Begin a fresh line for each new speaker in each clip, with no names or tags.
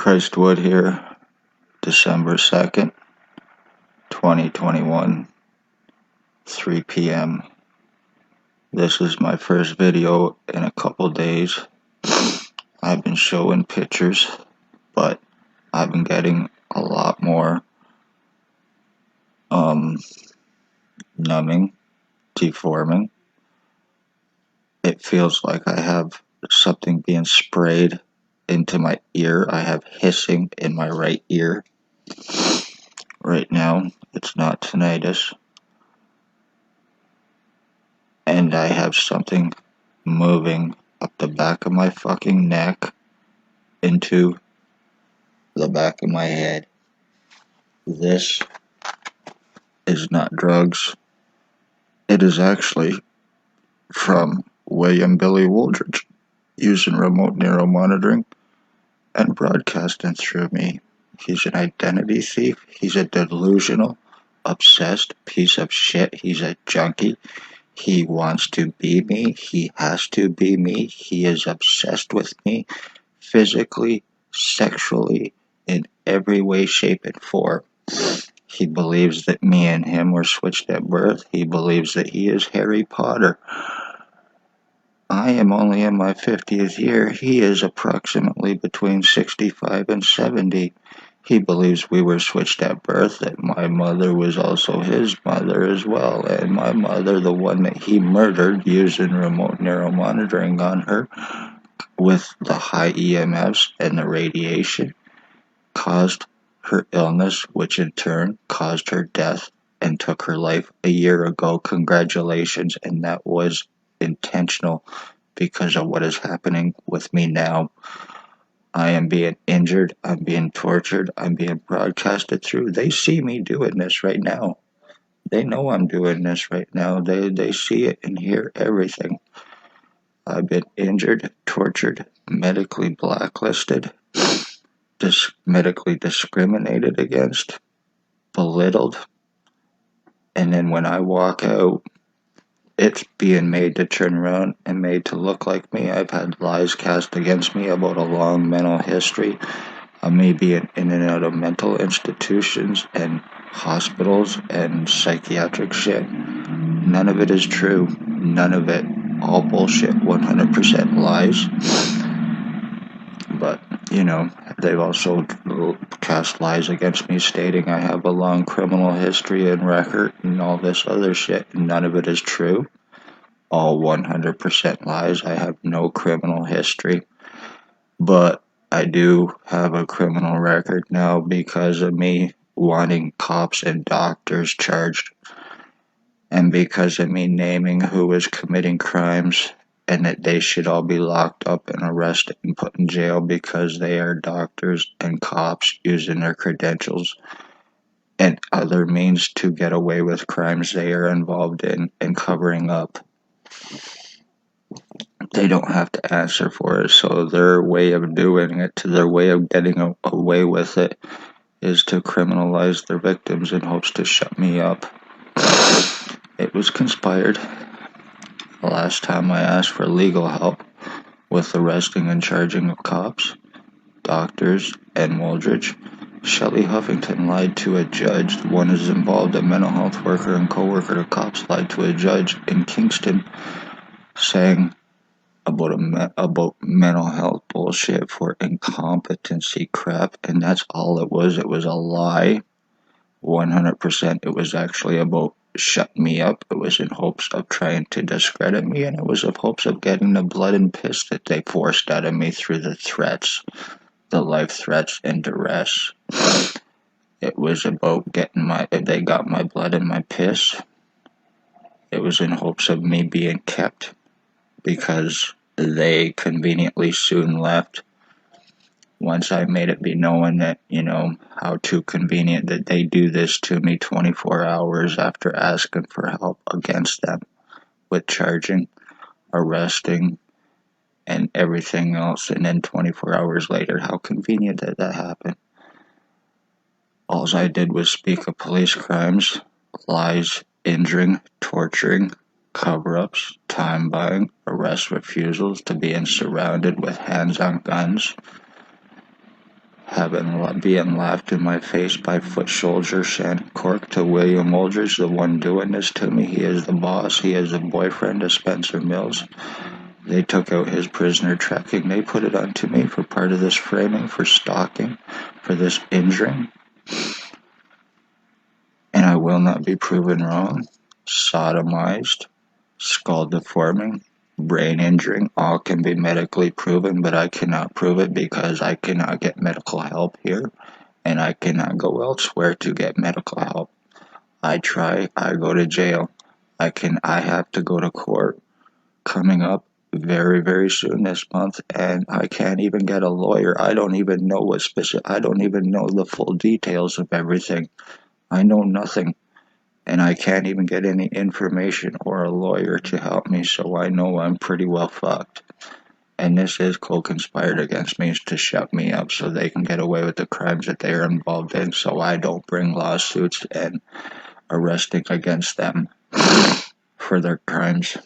Christwood here, December 2nd, 2021, 3 p.m. This is my first video in a couple days. I've been showing pictures, but I've been getting a lot more numbing, deforming. It feels like I have something being sprayed into my ear. I have hissing in my right ear. Right now, it's not tinnitus. And I have something moving up the back of my fucking neck into the back of my head. This is not drugs. It is actually from William Billy Wooldridge using remote neuromonitoring and broadcasting through me. He's an identity thief. He's a delusional, obsessed piece of shit. He's a junkie. He wants to be me. He has to be me. He is obsessed with me physically, sexually, in every way, shape, and form. He believes that me and him were switched at birth. He believes that he is Harry Potter. I am only in my 50th year. He is approximately between 65 and 70. He believes we were switched at birth, that my mother was also his mother as well, and my mother, the one that he murdered using remote neuromonitoring on her with the high EMFs and the radiation, caused her illness, which in turn caused her death and took her life a year ago. Congratulations, and that was intentional because of what is happening with me now. I am being injured, I'm being tortured, I'm being broadcasted through. They see me doing this right now. They know I'm doing this right now. They see it and hear everything. I've been injured, tortured, medically blacklisted, medically discriminated against, belittled, and then when I walk out, it's being made to turn around and made to look like me. I've had lies cast against me about a long mental history of me being in and out of mental institutions and hospitals and psychiatric shit. None of it is true. None of it. All bullshit. 100% lies. But, they've also cast lies against me stating I have a long criminal history and record and all this other shit. None of it is true. All 100% lies. I have no criminal history. But I do have a criminal record now because of me wanting cops and doctors charged, and because of me naming who is committing crimes and that they should all be locked up and arrested and put in jail because they are doctors and cops using their credentials and other means to get away with crimes they are involved in and covering up. They don't have to answer for it, so their way of doing it, their way of getting away with it, is to criminalize their victims in hopes to shut me up. It was conspired. The last time I asked for legal help with arresting and charging of cops, doctors, and Wooldridge, Shelley Huffington lied to a judge. One is involved, a mental health worker and co-worker to cops lied to a judge in Kingston saying about mental health bullshit for incompetency crap, and that's all it was. It was a lie. 100%. It was actually about shutting me up. It was in hopes of trying to discredit me, and it was in hopes of getting the blood and piss that they forced out of me through the threats, the life threats and duress. It was about if they got my blood and my piss, it was in hopes of me being kept because they conveniently soon left once I made it be known that, how too convenient that they do this to me 24 hours after asking for help against them with charging, arresting, and everything else, and then 24 hours later, how convenient did that happen? All I did was speak of police crimes, lies, injuring, torturing, cover-ups, time buying, arrest refusals, to being surrounded with hands on guns, being laughed in my face by foot soldier Shannon Cork to William Aldridge, the one doing this to me. He is the boss. He is the boyfriend of Spencer Mills. They took out his prisoner tracking. They put it onto me for part of this framing, for stalking, for this injuring. And I will not be proven wrong. Sodomized, skull deforming, brain injuring, all can be medically proven, but I cannot prove it because I cannot get medical help here, and I cannot go elsewhere to get medical help. I try, I go to jail. I have to go to court coming up very, very soon this month, and I can't even get a lawyer. I don't even know I don't even know the full details of everything. I know nothing, and I can't even get any information or a lawyer to help me, so I know I'm pretty well fucked. And this is co-conspired against me to shut me up so they can get away with the crimes that they are involved in, so I don't bring lawsuits and arresting against them for their crimes.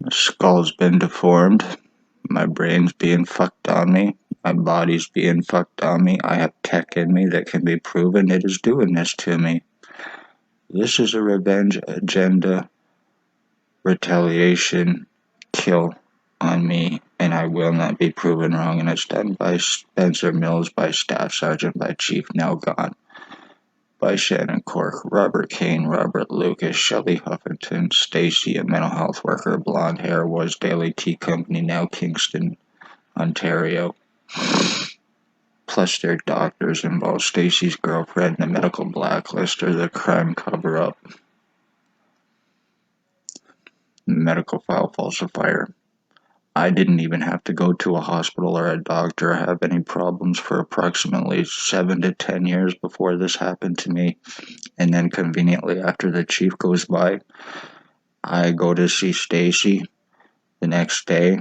My skull's been deformed. My brain's being fucked on me. My body's being fucked on me. I have tech in me that can be proven it is doing this to me. This is a revenge agenda, retaliation, kill on me, and I will not be proven wrong. And it's done by Spencer Mills, by Staff Sergeant, by Chief Now Gone, by Shannon Cork, Robert Kane, Robert Lucas, Shelley Huffington, Stacy, a mental health worker, blonde hair, was Daily Tea Company, now Kingston, Ontario. Plus their doctors involved, Stacy's girlfriend, the medical blacklister, the crime cover-up, medical file falsifier. I didn't even have to go to a hospital or a doctor or have any problems for approximately 7 to 10 years before this happened to me. And then conveniently after the chief goes by, I go to see Stacy the next day.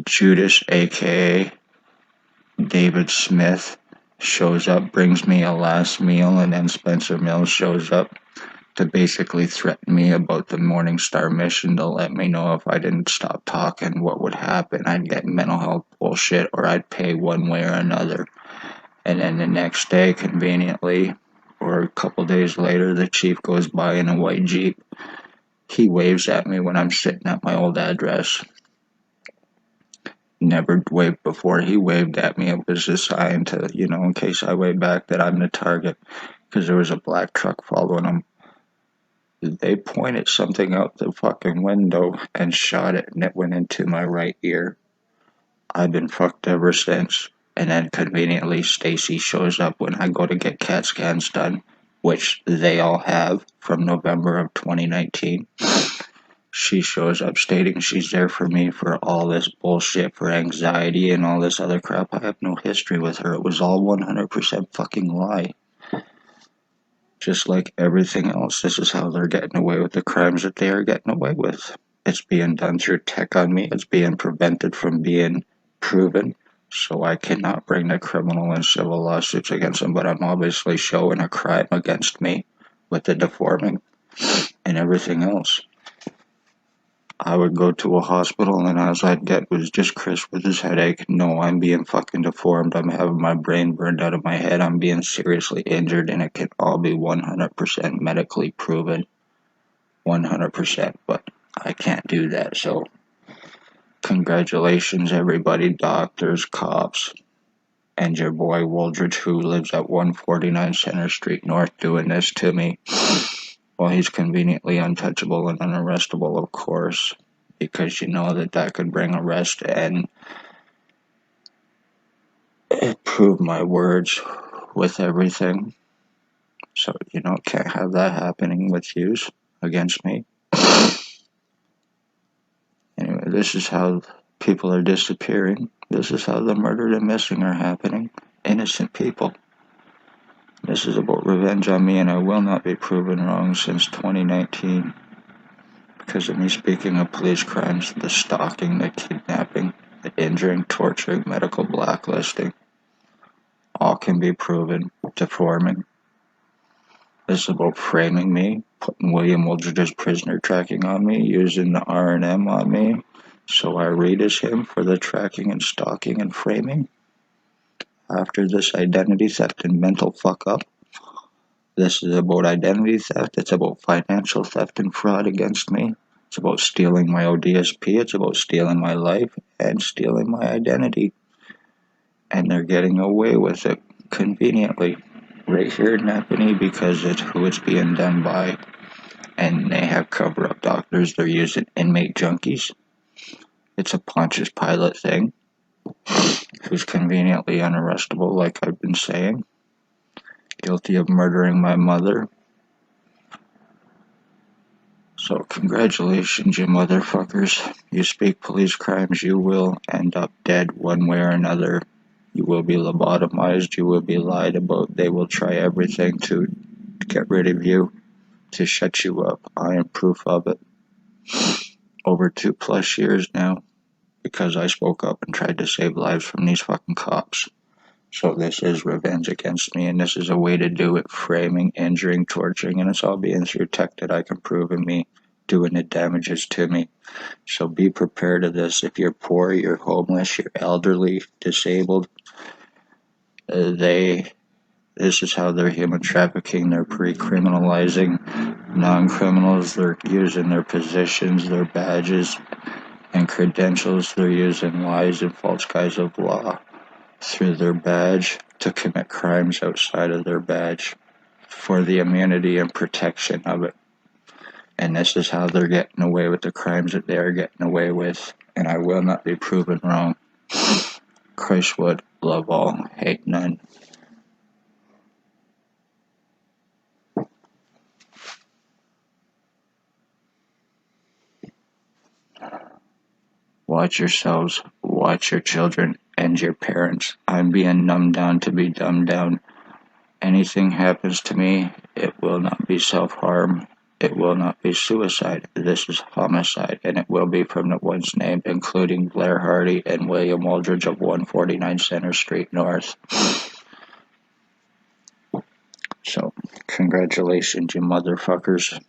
Judas, aka David Smith, shows up, brings me a last meal, and then Spencer Mills shows up to basically threaten me about the Morning Star mission, to let me know if I didn't stop talking what would happen. I'd get mental health bullshit or I'd pay one way or another. And then the next day, conveniently, or a couple days later, the chief goes by in a white Jeep. He waves at me when I'm sitting at my old address. Never waved before. He waved at me. It was a sign to, in case I wave back, that I'm the target, because there was a black truck following him. They pointed something out the fucking window and shot it, and it went into my right ear. I've been fucked ever since. And then conveniently, Stacy shows up when I go to get CAT scans done, which they all have from November of 2019. She shows up stating she's there for me for all this bullshit, for anxiety and all this other crap. I have no history with her. It was all 100% fucking lie. Just like everything else, this is how they're getting away with the crimes that they are getting away with. It's being done through tech on me. It's being prevented from being proven. So I cannot bring the criminal and civil lawsuits against them, but I'm obviously showing a crime against me with the deforming and everything else. I would go to a hospital and all I'd get was just Chris with his headache. No, I'm being fucking deformed. I'm having my brain burned out of my head. I'm being seriously injured, and it can all be 100% medically proven. 100%, but I can't do that. So congratulations everybody, doctors, cops, and your boy Woldridge, who lives at 149 Center Street North, doing this to me. Well, he's conveniently untouchable and unarrestable, of course, because you know that could bring arrest and prove my words with everything. So, can't have that happening with yous against me. Anyway, this is how People are disappearing. This is how the murdered and missing are happening. Innocent people. This is about revenge on me, and I will not be proven wrong since 2019 because of me speaking of police crimes, the stalking, the kidnapping, the injuring, torturing, medical blacklisting. All can be proven, deforming. This is about framing me, putting William Wooldridge's prisoner tracking on me, using the R&M on me, so I read as him for the tracking and stalking and framing. After this identity theft and mental fuck up, this is about identity theft, it's about financial theft and fraud against me, it's about stealing my ODSP, it's about stealing my life and stealing my identity. And they're getting away with it conveniently right here in Napanee because it's who it's being done by. And they have cover-up doctors, they're using inmate junkies. It's a Pontius Pilate thing, who's conveniently unarrestable, like I've been saying. Guilty of murdering my mother. So congratulations, you motherfuckers. You speak police crimes, you will end up dead one way or another. You will be lobotomized, you will be lied about. They will try everything to get rid of you, to shut you up. I am proof of it. Over 2+ years now, because I spoke up and tried to save lives from these fucking cops. So this is revenge against me, and this is a way to do it, framing, injuring, torturing, and it's all being through tech that I can prove in me, doing the damages to me. So be prepared of this. If you're poor, you're homeless, you're elderly, disabled, this is how they're human trafficking. They're pre-criminalizing non-criminals. They're using their positions, their badges, and credentials. They're using lies and false guise of law through their badge to commit crimes outside of their badge for the immunity and protection of it. And this is how they're getting away with the crimes that they are getting away with. And I will not be proven wrong. Christ would love all, hate none. Watch yourselves, watch your children and your parents. I'm being numbed down to be dumbed down. Anything happens to me, it will not be self-harm. It will not be suicide. This is homicide, and it will be from the ones named, including Blair Hardy and William Wooldridge of 149 Center Street North. So, congratulations, you motherfuckers.